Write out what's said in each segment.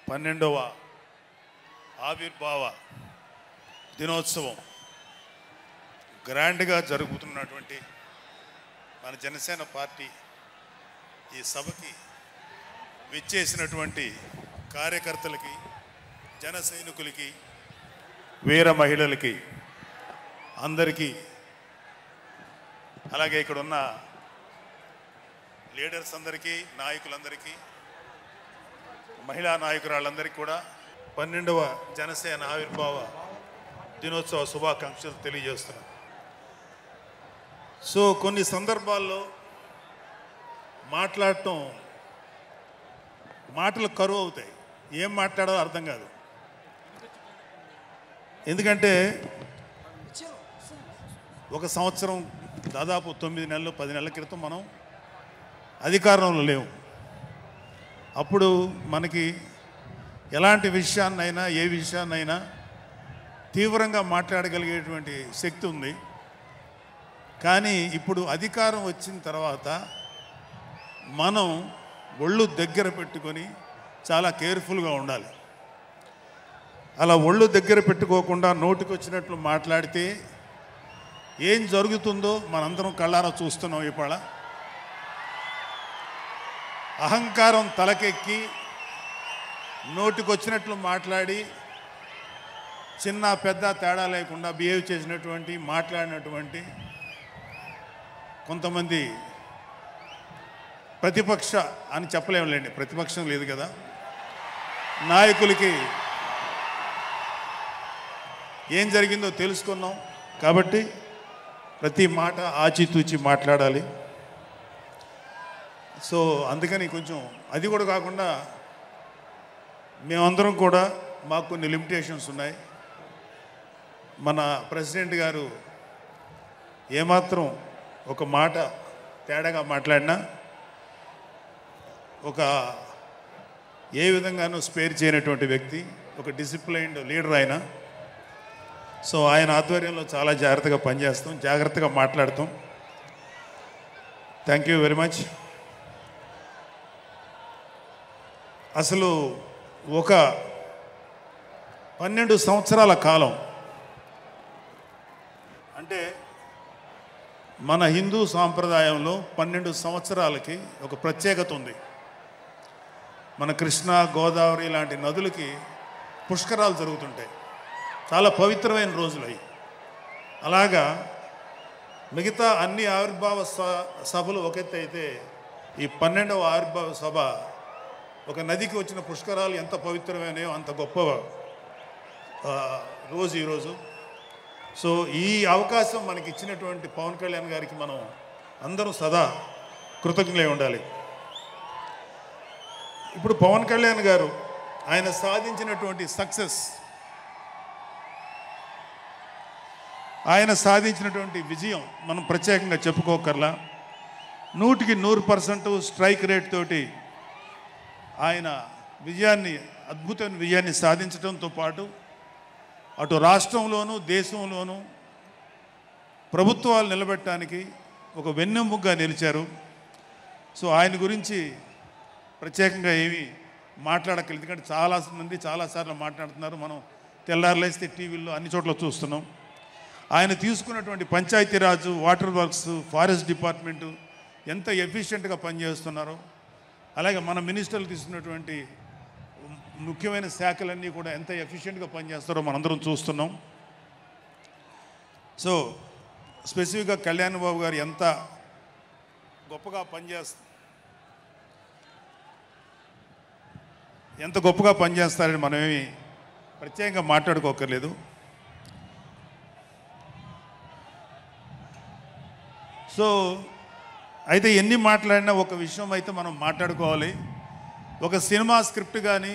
12వ ఆవిర్భావ దినోత్సవం గ్రాండ్గా జరుగుతున్నటువంటి మన జనసేన పార్టీ ఈ సభకి విచ్చేసినటువంటి కార్యకర్తలకి, జన సైనికులకి, వీర మహిళలకి అందరికీ, అలాగే ఇక్కడ ఉన్న లీడర్స్ అందరికీ, నాయకులందరికీ, మహిళా నాయకురాళ్ళందరికీ కూడా 12వ జనసేన ఆవిర్భావ దినోత్సవ శుభాకాంక్షలు తెలియజేస్తున్నాను. సో కొన్ని సందర్భాల్లో మాట్లాడటం మాటలు కరువు అవుతాయి, ఏం మాట్లాడాలో అర్థం కాదు. ఎందుకంటే ఒక సంవత్సరం దాదాపు 9 నెలలు 10 నెలల క్రితం మనం అధికారంలో లేవు. అప్పుడు మనకి ఎలాంటి విషయాన్నైనా, ఏ విషయాన్నైనా తీవ్రంగా మాట్లాడగలిగేటువంటి శక్తి ఉంది. కానీ ఇప్పుడు అధికారం వచ్చిన తర్వాత మనం ఒళ్ళు దగ్గర పెట్టుకొని చాలా కేర్ఫుల్గా ఉండాలి. అలా ఒళ్ళు దగ్గర పెట్టుకోకుండా నోటికి వచ్చినట్లు మాట్లాడితే ఏం జరుగుతుందో మనందరం కళ్ళారా చూస్తున్నాం. ఇవాళ అహంకారం తలకెక్కి నోటికొచ్చినట్లు మాట్లాడి చిన్న పెద్ద తేడా లేకుండా బిహేవ్ చేసినటువంటి, మాట్లాడినటువంటి కొంతమంది ప్రతిపక్ష అని చెప్పలేములేండి, ప్రతిపక్షం లేదు కదా, నాయకులకి ఏం జరిగిందో తెలుసుకున్నాం. కాబట్టి ప్రతి మాట ఆచితూచి మాట్లాడాలి. సో అందుకని కొంచెం అది కూడా కాకుండా మేమందరం కూడా మాకు కొన్ని లిమిటేషన్స్ ఉన్నాయి. మన ప్రెసిడెంట్ గారు ఏమాత్రం ఒక మాట తేడాగా మాట్లాడినా ఒక ఏ విధంగానూ స్పేర్ చేయనటువంటి వ్యక్తి, ఒక డిసిప్లైన్డ్ లీడర్ ఆయన. సో ఆయన ఆధ్వర్యంలో చాలా జాగ్రత్తగా పనిచేస్తాం, జాగ్రత్తగా మాట్లాడతాం. Thank you very much. అసలు ఒక 12 సంవత్సరాల కాలం అంటే మన హిందూ సాంప్రదాయంలో 12 సంవత్సరాలకి ఒక ప్రత్యేకత ఉంది. మన కృష్ణ, గోదావరి లాంటి నదులకి పుష్కరాలు జరుగుతుంటాయి, చాలా పవిత్రమైన రోజులు అవి. అలాగా మిగతా అన్ని ఆవిర్భావ సభలు ఒక ఎత్తు అయితే ఈ 12వ ఆవిర్భావ సభ ఒక నదికి వచ్చిన పుష్కరాలు ఎంత పవిత్రమైనయో అంత గొప్ప రోజు ఈరోజు. సో ఈ అవకాశం మనకి ఇచ్చినటువంటి పవన్ కళ్యాణ్ గారికి మనం అందరం సదా కృతజ్ఞులై ఉండాలి. ఇప్పుడు పవన్ కళ్యాణ్ గారు ఆయన సాధించినటువంటి సక్సెస్, ఆయన సాధించినటువంటి విజయం మనం ప్రత్యేకంగా చెప్పుకోకర్లా. 100కి 100% స్ట్రైక్ రేట్ తోటి ఆయన విజయాన్ని, అద్భుతమైన విజయాన్ని సాధించడంతో పాటు అటు రాష్ట్రంలోనూ దేశంలోనూ ప్రభుత్వాలు నిలబెట్టడానికి ఒక వెన్నెముకగా నిలిచారు. సో ఆయన గురించి ప్రత్యేకంగా ఏమీ మాట్లాడక్కర్లేదు, ఎందుకంటే చాలామంది చాలాసార్లు మాట్లాడుతున్నారు. మనం తెల్లారులేస్తే టీవీల్లో అన్ని చోట్ల చూస్తున్నాం. ఆయన తీసుకున్నటువంటి Panchayati Raj, water works, forest department ఎంత ఎఫిషియెంట్గా పనిచేస్తున్నారో, అలాగే మన మినిస్టర్లు తీసుకున్నటువంటి ముఖ్యమైన శాఖలన్నీ కూడా ఎంత ఎఫిషియెంట్గా పనిచేస్తారో మనందరం చూస్తున్నాం. సో స్పెసిఫిక్గా కళ్యాణ్ బాబు గారు ఎంత గొప్పగా పనిచేస్తారని మనమేమి ప్రత్యేకంగా మాట్లాడుకోకర్లేదు. సో అయితే ఎన్ని మాట్లాడినా ఒక విషయం అయితే మనం మాట్లాడుకోవాలి. ఒక సినిమా స్క్రిప్ట్ కానీ,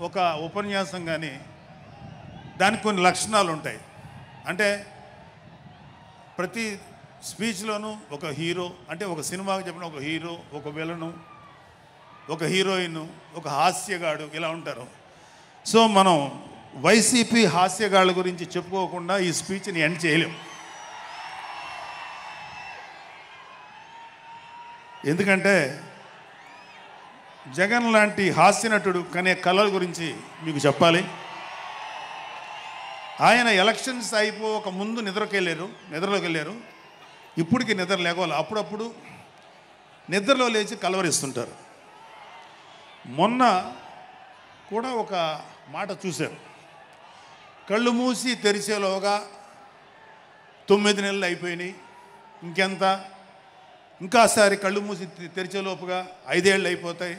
ఒక ఉపన్యాసం కానీ, దానికి కొన్ని లక్షణాలు ఉంటాయి. అంటే ప్రతి స్పీచ్లోనూ ఒక హీరో, అంటే ఒక సినిమాకి చెప్పిన ఒక హీరో, ఒక విలను, ఒక హీరోయిన్, ఒక హాస్యగాడు, ఇలా ఉంటారు. సో మనం వైసీపీ హాస్యగాళ్ళ గురించి చెప్పుకోకుండా ఈ స్పీచ్ని ఎండ్ చేయలేం. ఎందుకంటే జగన్ లాంటి హాస్యనటుడు కనే కళల గురించి మీకు చెప్పాలి. ఆయన ఎలక్షన్స్ అయిపోక ముందు నిద్రలోకి వెళ్ళారు. ఇప్పటికి నిద్ర లేవాలి. అప్పుడప్పుడు నిద్రలో లేచి కలవరిస్తుంటారు. మొన్న కూడా ఒక మాట చూశారు. కళ్ళు మూసి తెరిచేలోగా 9 నెలలు అయిపోయినాయి, ఇంకెంత, ఇంకాసారి కళ్ళు మూసి తెరిచేలోపుగా 5 ఏళ్ళు అయిపోతాయి,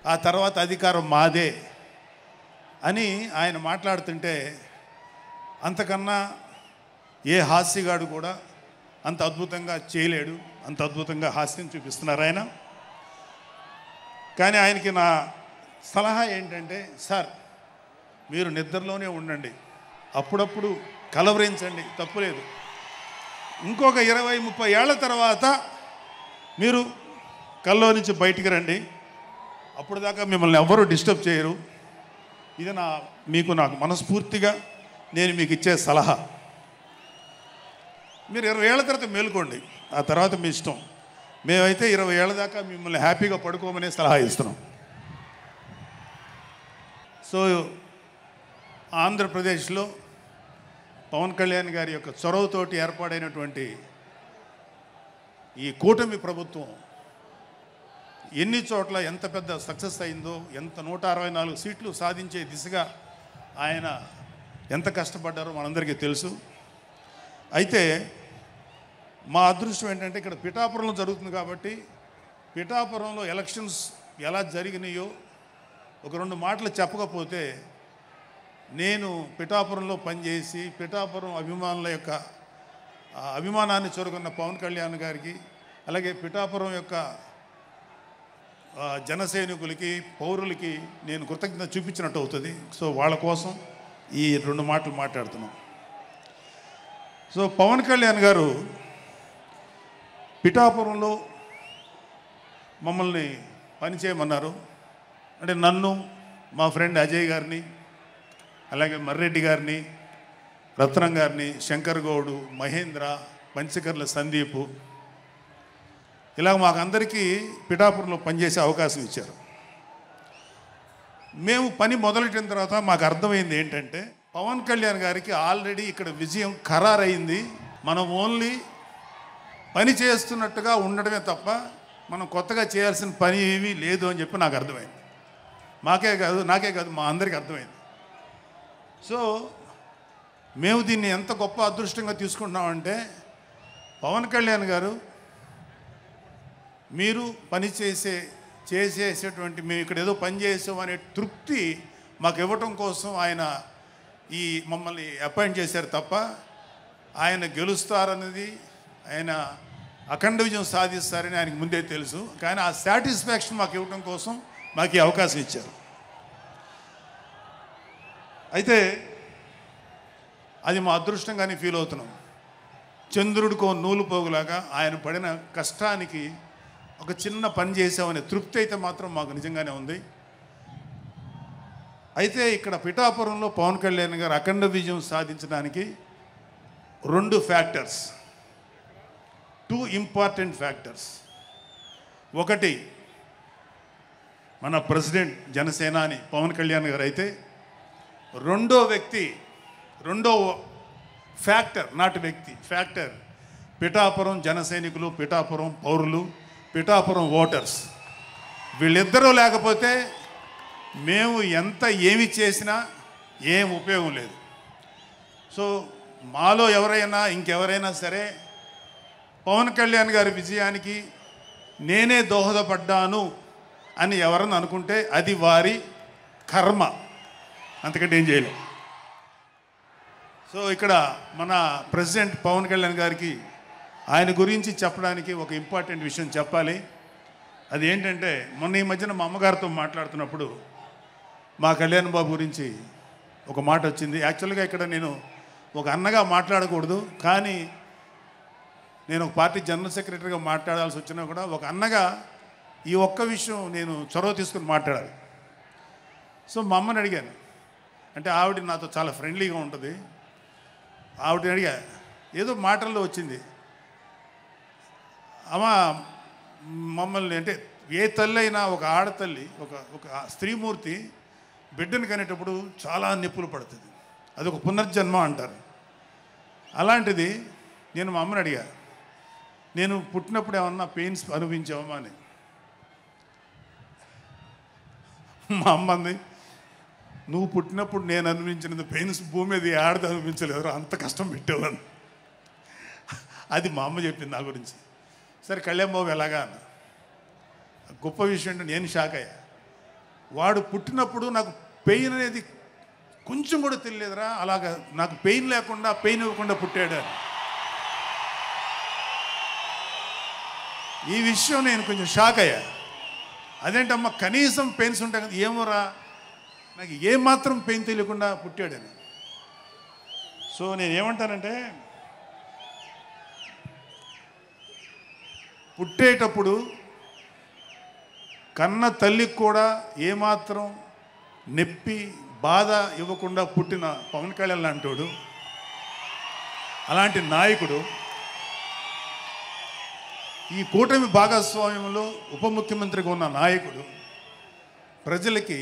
ఆ తర్వాత అధికారం మాదే అని ఆయన మాట్లాడుతుంటే అంతకన్నా ఏ హాస్యగాడు కూడా అంత అద్భుతంగా చేయలేడు. అంత అద్భుతంగా హాస్యం చూపిస్తున్నారు ఆయన. కానీ ఆయనకి నా సలహా ఏంటంటే, సార్ మీరు నిద్రలోనే ఉండండి, అప్పుడప్పుడు కలవరించండి, తప్పులేదు. ఇంకొక 20-30 ఏళ్ల తర్వాత మీరు కల్లో నుంచి బయటికి రండి, అప్పుడు దాకా మిమ్మల్ని ఎవ్వరూ డిస్టర్బ్ చేయరు. ఇది నాకు మనస్ఫూర్తిగా నేను మీకు ఇచ్చే సలహా. మీరు 20 ఏళ్ల తర్వాత మేలుకోండి, ఆ తర్వాత మీ ఇష్టం. మేమైతే 20 ఏళ్ల దాకా మిమ్మల్ని హ్యాపీగా పడుకోమనే సలహా ఇస్తున్నాం. సో ఆంధ్రప్రదేశ్లో పవన్ కళ్యాణ్ గారి యొక్క చొరవతోటి ఏర్పాటైనటువంటి ఈ కూటమి ప్రభుత్వం ఎన్ని చోట్ల ఎంత పెద్ద సక్సెస్ అయిందో, ఎంత 164 సీట్లు సాధించే దిశగా ఆయన ఎంత కష్టపడ్డారో మనందరికీ తెలుసు. అయితే మా అదృష్టం ఏంటంటే ఇక్కడ పిఠాపురంలో జరుగుతుంది కాబట్టి పిఠాపురంలో ఎలక్షన్స్ ఎలా జరిగినాయో ఒక 2 మాటలు చెప్పకపోతే, నేను పిఠాపురంలో పనిచేసి పిఠాపురం అభిమానుల యొక్క అభిమానాన్ని చూరుకున్న పవన్ కళ్యాణ్ గారికి, అలాగే పిఠాపురం యొక్క జనసైనికులకి, పౌరులకి నేను కృతజ్ఞత చూపించినట్టు అవుతుంది. సో వాళ్ళ కోసం ఈ 2 మాటలు మాట్లాడుతున్నాం. సో పవన్ కళ్యాణ్ గారు పిఠాపురంలో మమ్మల్ని పనిచేయమన్నారు. అంటే నన్ను, మా ఫ్రెండ్ అజయ్ గారిని, అలాగే మర్రెడ్డి గారిని, రత్నం గారిని, శంకర్ గౌడు, మహేంద్ర, పంచకర్ల సందీపు, ఇలా మాకందరికీ పిఠాపురంలో పనిచేసే అవకాశం ఇచ్చారు. మేము పని మొదలెట్టిన తర్వాత మాకు అర్థమైంది ఏంటంటే, పవన్ కళ్యాణ్ గారికి ఆల్రెడీ ఇక్కడ విజయం ఖరారైంది. మనం ఓన్లీ పని చేస్తున్నట్టుగా ఉండడమే తప్ప మనం కొత్తగా చేయాల్సిన పని ఏమీ లేదు అని చెప్పి నాకు అర్థమైంది. నాకే కాదు మా అందరికీ అర్థమైంది. సో మేము దీన్ని ఎంత గొప్ప అదృష్టంగా తీసుకుంటున్నామంటే, పవన్ కళ్యాణ్ గారు మీరు పని చేసేసేటువంటి మేము ఇక్కడ ఏదో పని చేసామనే తృప్తి మాకు ఇవ్వటం కోసం ఆయన మమ్మల్ని అపాయింట్ చేశారు తప్ప ఆయన గెలుస్తారన్నది, ఆయన అఖండ విజయం సాధిస్తారని ఆయనకు ముందే తెలుసు. కానీ ఆ సాటిస్ఫాక్షన్ మాకు ఇవ్వటం కోసం మాకు ఈ అవకాశం ఇచ్చారు. అయితే అది మా అదృష్టంగానే ఫీల్ అవుతున్నాం. చంద్రుడికో నూలు పోగులాగా ఆయన పడిన కష్టానికి ఒక చిన్న పని చేసామనే తృప్తి అయితే మాత్రం మాకు నిజంగానే ఉంది. అయితే ఇక్కడ పిఠాపురంలో పవన్ కళ్యాణ్ గారు అఖండ విజయం సాధించడానికి 2 ఫ్యాక్టర్స్, 2 ఇంపార్టెంట్ ఫ్యాక్టర్స్. ఒకటి మన ప్రెసిడెంట్ జనసేనాని పవన్ కళ్యాణ్ గారు అయితే, రెండో ఫ్యాక్టర్, నాట్ వ్యక్తి, ఫ్యాక్టర్ పిఠాపురం జనసైనికులు, పిఠాపురం పౌరులు, పిఠాపురం ఓటర్స్. వీళ్ళిద్దరూ లేకపోతే మేము ఏమి చేసినా ఏం ఉపయోగం లేదు. సో మాలో ఇంకెవరైనా సరే పవన్ కళ్యాణ్ గారి విజయానికి నేనే దోహదపడ్డాను అని ఎవరన్నా అనుకుంటే అది వారి కర్మ, అంతకంటే ఏం చేయలేం. సో ఇక్కడ మన ప్రెసిడెంట్ పవన్ కళ్యాణ్ గారికి ఆయన గురించి చెప్పడానికి ఒక ఇంపార్టెంట్ విషయం చెప్పాలి. అది ఏంటంటే, మొన్న ఈ మధ్యన మా అమ్మగారితో మాట్లాడుతున్నప్పుడు మా కళ్యాణ్ బాబు గురించి ఒక మాట వచ్చింది. యాక్చువల్గా ఇక్కడ నేను ఒక అన్నగా మాట్లాడకూడదు, కానీ నేను ఒక పార్టీ జనరల్ సెక్రటరీగా మాట్లాడాల్సి వచ్చినా కూడా ఒక అన్నగా ఈ ఒక్క విషయం నేను చొరవ తీసుకుని మాట్లాడాలి. సో మా అమ్మని అడిగాను. అంటే ఆవిడ నాతో చాలా ఫ్రెండ్లీగా ఉంటుంది. ఆవిడని అడిగా, ఏదో మాటల్లో వచ్చింది, అమ్మ మమ్మల్ని అంటే ఏ తల్లి అయినా ఒక ఆడతల్లి ఒక ఒక స్త్రీమూర్తి బిడ్డను కనేటప్పుడు చాలా నొప్పులు పడుతుంది. అదొక పునర్జన్మ అంటారు. అలాంటిది నేను మా అమ్మని అడిగా, నేను పుట్టినప్పుడు ఏమన్నా పెయిన్స్ అనుభవించావమ్మా అని. మా అమ్మ అంది, నువ్వు పుట్టినప్పుడు నేను అనుభవించినది పెయిన్స్ భూమి మీద ఆడది అనుభవించలేదు, అంత కష్టం పెట్టేవాళ్ళు. అది మా అమ్మ చెప్పింది నా గురించి. సరే కళ్యాణ్ బాబు ఎలాగా అన్న. గొప్ప విషయం అంటే నేను షాక్ అయ్యా. వాడు పుట్టినప్పుడు నాకు పెయిన్ అనేది కొంచెం కూడా తెలియదురా, అలాగా నాకు పెయిన్ లేకుండా పెయిన్ ఇవ్వకుండా పుట్టాడు అని. ఈ విషయం నేను కొంచెం షాక్ అయ్యా. అదేంటమ్మా కనీసం పెయిన్స్ ఉంటాయి కదా, ఏమోరా నాకు ఏమాత్రం పెయిన్ తెలియకుండా పుట్టాడని. సో నేను ఏమంటానంటే, పుట్టేటప్పుడు కన్న తల్లికి కూడా ఏమాత్రం నొప్పి బాధ ఇవ్వకుండా పుట్టిన పవన్ కళ్యాణ్ లాంటోడు, అలాంటి నాయకుడు ఈ కూటమి భాగస్వామ్యంలో ఉప ముఖ్యమంత్రిగా ఉన్న నాయకుడు ప్రజలకి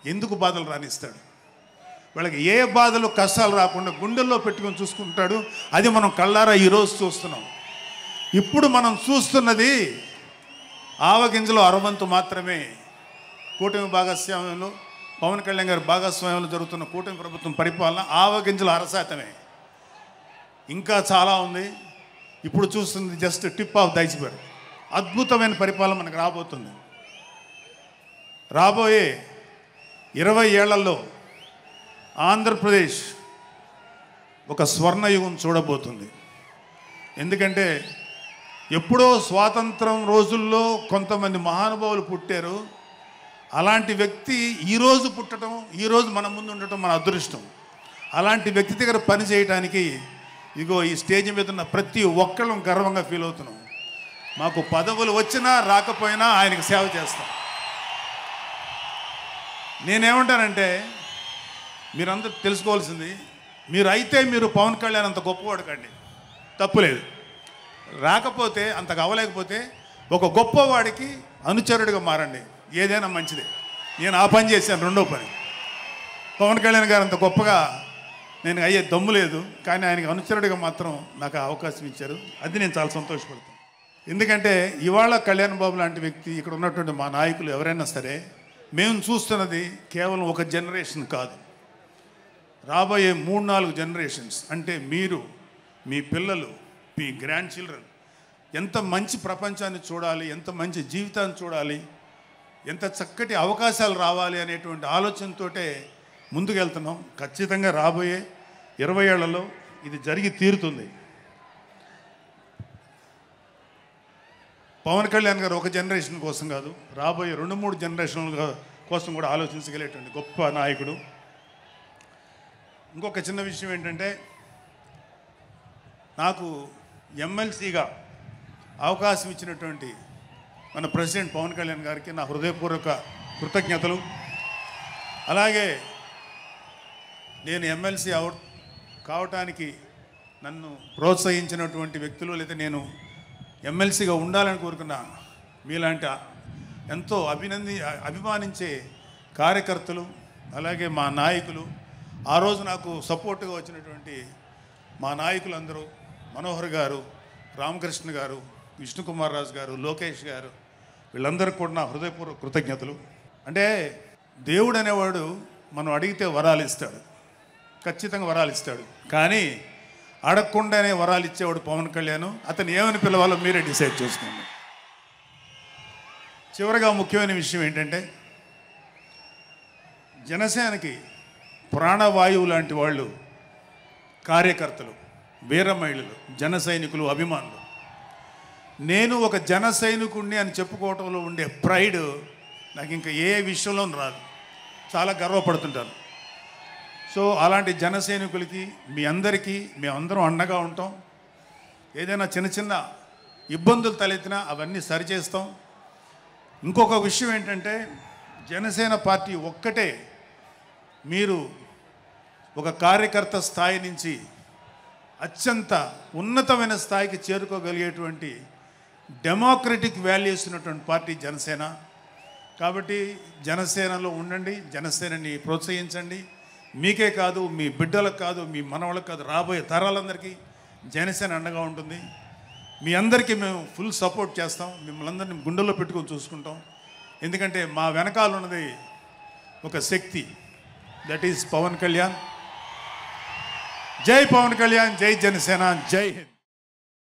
ఎందుకు బాధలు రానిస్తాడు? వాళ్ళకి ఏ బాధలు కష్టాలు రాకుండా గుండెల్లో పెట్టుకొని చూసుకుంటాడు. అది మనం కళ్ళారా ఈరోజు చూస్తున్నాం. ఇప్పుడు మనం చూస్తున్నది ఆవగింజలో అరవంతు మాత్రమే. కూటమి భాగస్వామ్యంలో పవన్ కళ్యాణ్ గారి భాగస్వామ్యంలో జరుగుతున్న కూటమి ప్రభుత్వం పరిపాలన ఆవగింజల అరశాతమే. ఇంకా చాలా ఉంది. ఇప్పుడు చూస్తుంది just tip of the iceberg. అద్భుతమైన పరిపాలన మనకు రాబోతుంది. రాబోయే 20 ఏళ్లలో ఆంధ్రప్రదేశ్ ఒక స్వర్ణయుగం చూడబోతుంది. ఎందుకంటే ఎప్పుడో స్వాతంత్రం రోజుల్లో కొంతమంది మహానుభావులు పుట్టారు. అలాంటి వ్యక్తి ఈరోజు పుట్టడం, ఈరోజు మన ముందు ఉండటం మన అదృష్టం. అలాంటి వ్యక్తి దగ్గర పని చేయడానికి ఇగో ఈ స్టేజ్ మీద ఉన్న ప్రతి ఒక్కళ్ళం గర్వంగా ఫీల్ అవుతున్నాం. మాకు పదవులు వచ్చినా రాకపోయినా ఆయనకి సేవ చేస్తాం. నేనేమంటానంటే, మీరందరూ తెలుసుకోవాల్సింది, మీరు పవన్ కళ్యాణ్ అంత గొప్పవాడు కండి, తప్పులేదు. రాకపోతే అంతగా అవ్వలేకపోతే ఒక గొప్పవాడికి అనుచరుడిగా మారండి, ఏదైనా మంచిదే. నేను ఆ పని చేశాను. రెండో పని, పవన్ కళ్యాణ్ గారు అంత గొప్పగా నేను అయ్యే దమ్ము లేదు, కానీ ఆయనకి అనుచరుడిగా మాత్రం నాకు అవకాశం ఇచ్చారు. అది నేను చాలా సంతోషపడతాను. ఎందుకంటే ఇవాళ కళ్యాణ్ బాబు లాంటి వ్యక్తి, ఇక్కడ ఉన్నటువంటి మా నాయకులు ఎవరైనా సరే, మేము చూస్తున్నది కేవలం ఒక జనరేషన్ కాదు, రాబోయే 3-4 జనరేషన్స్. అంటే మీరు, మీ పిల్లలు, మీ గ్రాండ్ చిల్డ్రన్ ఎంత మంచి ప్రపంచాన్ని చూడాలి, ఎంత మంచి జీవితాన్ని చూడాలి, ఎంత చక్కటి అవకాశాలు రావాలి అనేటువంటి ఆలోచనతోటే ముందుకెళ్తున్నాం. ఖచ్చితంగా రాబోయే 20 ఏళ్లలో ఇది జరిగి తీరుతుంది. పవన్ కళ్యాణ్ గారు ఒక జనరేషన్ కోసం కాదు, రాబోయే 2-3 జనరేషన్ల కోసం కూడా ఆలోచించగలిగేటువంటి గొప్ప నాయకుడు. ఇంకొక చిన్న విషయం ఏంటంటే, నాకు ఎమ్మెల్సీగా అవకాశం ఇచ్చినటువంటి మన ప్రెసిడెంట్ పవన్ కళ్యాణ్ గారికి నా హృదయపూర్వక కృతజ్ఞతలు. అలాగే నేను ఎమ్మెల్సీ కావటానికి నన్ను ప్రోత్సహించినటువంటి వ్యక్తులు, లేదా నేను ఎమ్మెల్సీగా ఉండాలని కోరుకున్న మీలాంటి ఎంతో అభిమానించే కార్యకర్తలు, అలాగే మా నాయకులు, ఆ రోజు నాకు సపోర్ట్గా వచ్చినటువంటి మా నాయకులందరూ, మనోహర్ గారు, రామకృష్ణ గారు, విష్ణుకుమార్ రాజు గారు, లోకేష్ గారు, వీళ్ళందరికీ కూడా నా హృదయపూర్వక కృతజ్ఞతలు. అంటే దేవుడు అనేవాడు మనం అడిగితే వరాలు ఇస్తాడు, ఖచ్చితంగా వరాలు ఇస్తాడు. కానీ అడగకుండానే వరాలు ఇచ్చేవాడు పవన్ కళ్యాణ్. అతను ఏమని పిలవాలో మీరే డిసైడ్ చేసుకోండి. చివరిగా ముఖ్యమైన విషయం ఏంటంటే, జనసేనకి ప్రాణవాయువు లాంటి వాళ్ళు కార్యకర్తలు, వీర మహిళలు, జన సైనికులు, అభిమానులు. నేను ఒక జన సైనికుడిని అని చెప్పుకోవటంలో ఉండే ప్రైడ్ నాకు ఇంకా ఏ విషయంలో రాదు. చాలా గర్వపడుతుంటాను. సో అలాంటి జన సైనికులకి, మీ అందరికీ మేమందరం అండగా ఉంటాం. ఏదైనా చిన్న చిన్న ఇబ్బందులు తలెత్తినా అవన్నీ సరిచేస్తాం. ఇంకొక విషయం ఏంటంటే, జనసేన పార్టీ ఒక్కటే మీరు ఒక కార్యకర్త స్థాయి నుంచి అత్యంత ఉన్నతమైన స్థాయికి చేరుకోగలిగేటువంటి డెమోక్రటిక్ వాల్యూస్ ఉన్నటువంటి పార్టీ జనసేన. కాబట్టి జనసేనలో ఉండండి, జనసేనని ప్రోత్సహించండి. మీకే కాదు, మీ బిడ్డలకు కాదు, మీ మనవలకు కాదు, రాబోయే తరాలందరికీ జనసేన అండగా ఉంటుంది. మీ అందరికీ మేము ఫుల్ సపోర్ట్ చేస్తాం. మిమ్మల్ని అందరినీ గుండెల్లో పెట్టుకొని చూసుకుంటాం. ఎందుకంటే మా వెనకాల ఉన్నది ఒక శక్తి, దట్ ఈజ్ పవన్ కళ్యాణ్. జై పవన్ కళ్యాణ్, జై జనసేన, జై హింద్.